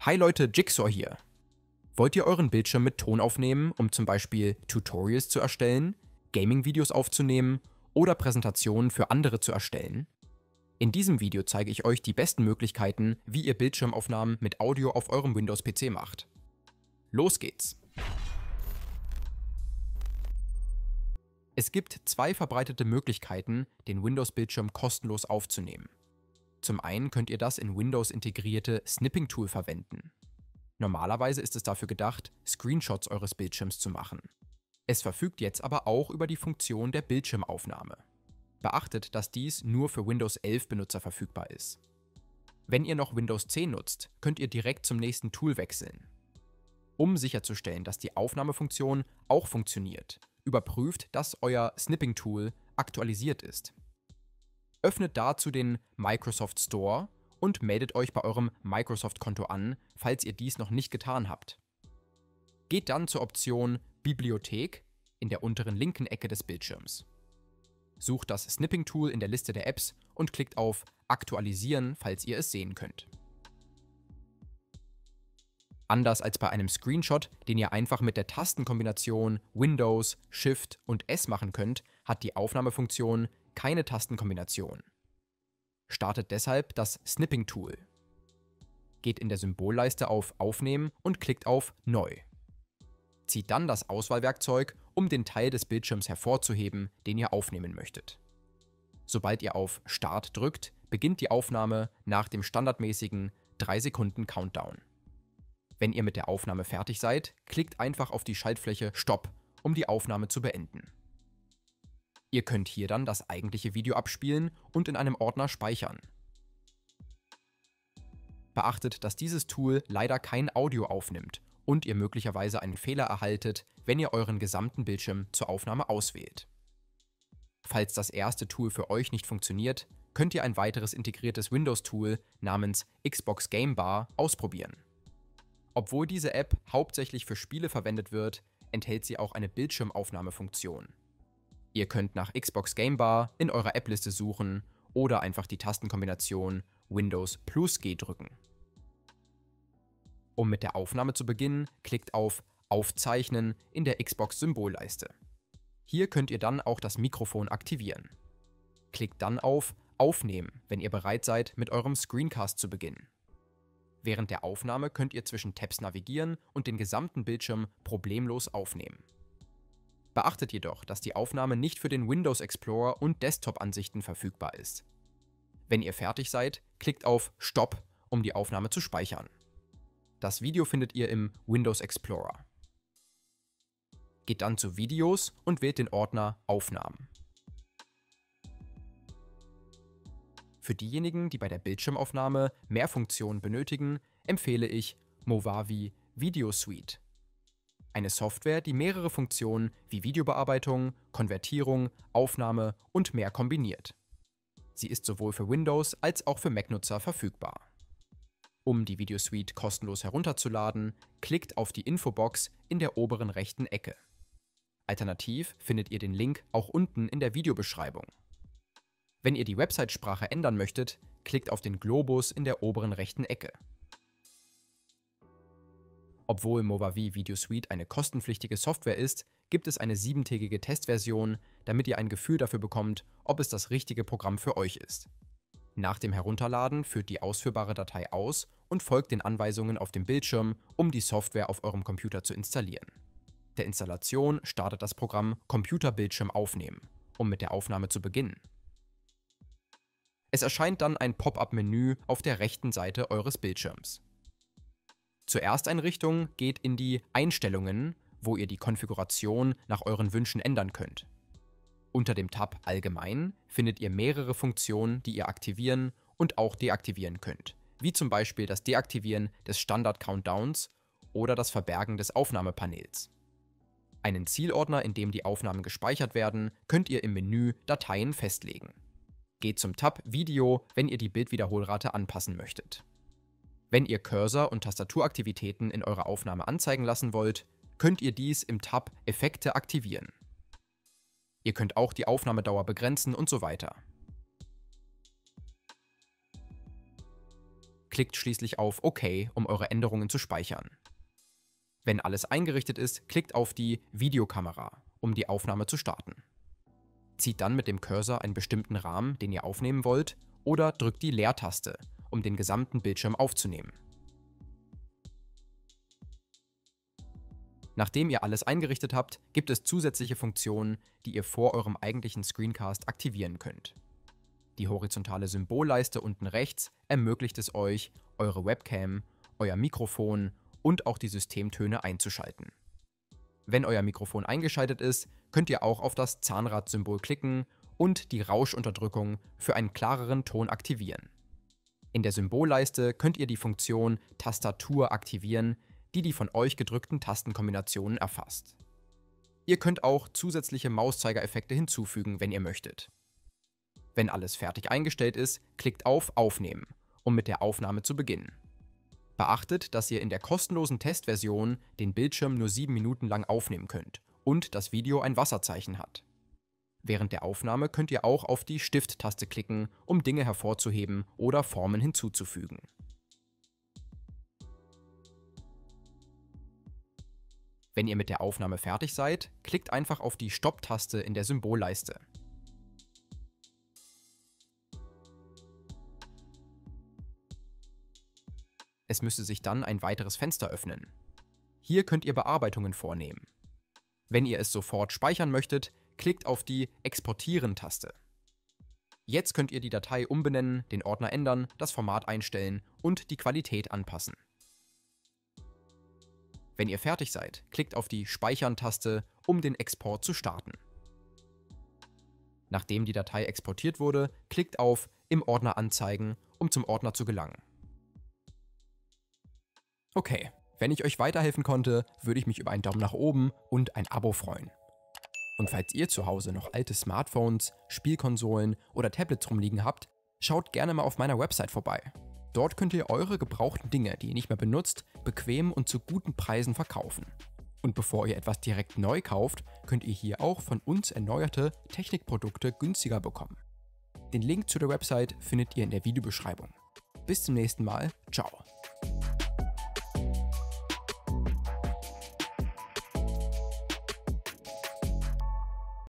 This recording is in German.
Hi Leute, Jigsaw hier. Wollt ihr euren Bildschirm mit Ton aufnehmen, um zum Beispiel Tutorials zu erstellen, Gaming-Videos aufzunehmen oder Präsentationen für andere zu erstellen? In diesem Video zeige ich euch die besten Möglichkeiten, wie ihr Bildschirmaufnahmen mit Audio auf eurem Windows-PC macht. Los geht's! Es gibt zwei verbreitete Möglichkeiten, den Windows-Bildschirm kostenlos aufzunehmen. Zum einen könnt ihr das in Windows integrierte Snipping-Tool verwenden. Normalerweise ist es dafür gedacht, Screenshots eures Bildschirms zu machen. Es verfügt jetzt aber auch über die Funktion der Bildschirmaufnahme. Beachtet, dass dies nur für Windows 11 Benutzer verfügbar ist. Wenn ihr noch Windows 10 nutzt, könnt ihr direkt zum nächsten Tool wechseln. Um sicherzustellen, dass die Aufnahmefunktion auch funktioniert, überprüft, dass euer Snipping-Tool aktualisiert ist. Öffnet dazu den Microsoft Store und meldet euch bei eurem Microsoft-Konto an, falls ihr dies noch nicht getan habt. Geht dann zur Option Bibliothek in der unteren linken Ecke des Bildschirms. Sucht das Snipping-Tool in der Liste der Apps und klickt auf Aktualisieren, falls ihr es sehen könnt. Anders als bei einem Screenshot, den ihr einfach mit der Tastenkombination Windows, Shift und S machen könnt, hat die Aufnahmefunktion keine Tastenkombination. Startet deshalb das Snipping-Tool. Geht in der Symbolleiste auf Aufnehmen und klickt auf Neu. Zieht dann das Auswahlwerkzeug, um den Teil des Bildschirms hervorzuheben, den ihr aufnehmen möchtet. Sobald ihr auf Start drückt, beginnt die Aufnahme nach dem standardmäßigen 3 Sekunden Countdown. Wenn ihr mit der Aufnahme fertig seid, klickt einfach auf die Schaltfläche Stopp, um die Aufnahme zu beenden. Ihr könnt hier dann das eigentliche Video abspielen und in einem Ordner speichern. Beachtet, dass dieses Tool leider kein Audio aufnimmt und ihr möglicherweise einen Fehler erhaltet, wenn ihr euren gesamten Bildschirm zur Aufnahme auswählt. Falls das erste Tool für euch nicht funktioniert, könnt ihr ein weiteres integriertes Windows-Tool namens Xbox Game Bar ausprobieren. Obwohl diese App hauptsächlich für Spiele verwendet wird, enthält sie auch eine Bildschirmaufnahmefunktion. Ihr könnt nach Xbox Game Bar in eurer App-Liste suchen oder einfach die Tastenkombination Windows plus G drücken. Um mit der Aufnahme zu beginnen, klickt auf Aufzeichnen in der Xbox-Symbolleiste. Hier könnt ihr dann auch das Mikrofon aktivieren. Klickt dann auf Aufnehmen, wenn ihr bereit seid, mit eurem Screencast zu beginnen. Während der Aufnahme könnt ihr zwischen Tabs navigieren und den gesamten Bildschirm problemlos aufnehmen. Beachtet jedoch, dass die Aufnahme nicht für den Windows Explorer und Desktop-Ansichten verfügbar ist. Wenn ihr fertig seid, klickt auf Stopp, um die Aufnahme zu speichern. Das Video findet ihr im Windows Explorer. Geht dann zu Videos und wählt den Ordner Aufnahmen. Für diejenigen, die bei der Bildschirmaufnahme mehr Funktionen benötigen, empfehle ich Movavi Video Suite. Eine Software, die mehrere Funktionen wie Videobearbeitung, Konvertierung, Aufnahme und mehr kombiniert. Sie ist sowohl für Windows als auch für Mac-Nutzer verfügbar. Um die Video Suite kostenlos herunterzuladen, klickt auf die Infobox in der oberen rechten Ecke. Alternativ findet ihr den Link auch unten in der Videobeschreibung. Wenn ihr die Website-Sprache ändern möchtet, klickt auf den Globus in der oberen rechten Ecke. Obwohl Movavi Video Suite eine kostenpflichtige Software ist, gibt es eine 7-tägige Testversion, damit ihr ein Gefühl dafür bekommt, ob es das richtige Programm für euch ist. Nach dem Herunterladen führt die ausführbare Datei aus und folgt den Anweisungen auf dem Bildschirm, um die Software auf eurem Computer zu installieren. Der Installation startet das Programm Computerbildschirm aufnehmen, um mit der Aufnahme zu beginnen. Es erscheint dann ein Pop-up-Menü auf der rechten Seite eures Bildschirms. Zur Ersteinrichtung geht in die Einstellungen, wo ihr die Konfiguration nach euren Wünschen ändern könnt. Unter dem Tab Allgemein findet ihr mehrere Funktionen, die ihr aktivieren und auch deaktivieren könnt, wie zum Beispiel das Deaktivieren des Standard-Countdowns oder das Verbergen des Aufnahmepanels. Einen Zielordner, in dem die Aufnahmen gespeichert werden, könnt ihr im Menü Dateien festlegen. Geht zum Tab Video, wenn ihr die Bildwiederholrate anpassen möchtet. Wenn ihr Cursor- und Tastaturaktivitäten in eurer Aufnahme anzeigen lassen wollt, könnt ihr dies im Tab Effekte aktivieren. Ihr könnt auch die Aufnahmedauer begrenzen und so weiter. klickt schließlich auf OK, um eure Änderungen zu speichern. Wenn alles eingerichtet ist, klickt auf die Videokamera, um die Aufnahme zu starten. Zieht dann mit dem Cursor einen bestimmten Rahmen, den ihr aufnehmen wollt, oder drückt die Leertaste, um den gesamten Bildschirm aufzunehmen. Nachdem ihr alles eingerichtet habt, gibt es zusätzliche Funktionen, die ihr vor eurem eigentlichen Screencast aktivieren könnt. Die horizontale Symbolleiste unten rechts ermöglicht es euch, eure Webcam, euer Mikrofon und auch die Systemtöne einzuschalten. Wenn euer Mikrofon eingeschaltet ist, könnt ihr auch auf das Zahnradsymbol klicken und die Rauschunterdrückung für einen klareren Ton aktivieren. In der Symbolleiste könnt ihr die Funktion Tastatur aktivieren, die die von euch gedrückten Tastenkombinationen erfasst. Ihr könnt auch zusätzliche Mauszeigereffekte hinzufügen, wenn ihr möchtet. Wenn alles fertig eingestellt ist, klickt auf Aufnehmen, um mit der Aufnahme zu beginnen. Beachtet, dass ihr in der kostenlosen Testversion den Bildschirm nur 7 Minuten lang aufnehmen könnt und das Video ein Wasserzeichen hat. Während der Aufnahme könnt ihr auch auf die Stift-Taste klicken, um Dinge hervorzuheben oder Formen hinzuzufügen. Wenn ihr mit der Aufnahme fertig seid, klickt einfach auf die Stopp-Taste in der Symbolleiste. Es müsste sich dann ein weiteres Fenster öffnen. Hier könnt ihr Bearbeitungen vornehmen. Wenn ihr es sofort speichern möchtet, klickt auf die Exportieren-Taste. Jetzt könnt ihr die Datei umbenennen, den Ordner ändern, das Format einstellen und die Qualität anpassen. Wenn ihr fertig seid, klickt auf die Speichern-Taste, um den Export zu starten. Nachdem die Datei exportiert wurde, klickt auf Im Ordner anzeigen, um zum Ordner zu gelangen. Okay, wenn ich euch weiterhelfen konnte, würde ich mich über einen Daumen nach oben und ein Abo freuen. Und falls ihr zu Hause noch alte Smartphones, Spielkonsolen oder Tablets rumliegen habt, schaut gerne mal auf meiner Website vorbei. Dort könnt ihr eure gebrauchten Dinge, die ihr nicht mehr benutzt, bequem und zu guten Preisen verkaufen. Und bevor ihr etwas direkt neu kauft, könnt ihr hier auch von uns erneuerte Technikprodukte günstiger bekommen. Den Link zu der Website findet ihr in der Videobeschreibung. Bis zum nächsten Mal, ciao.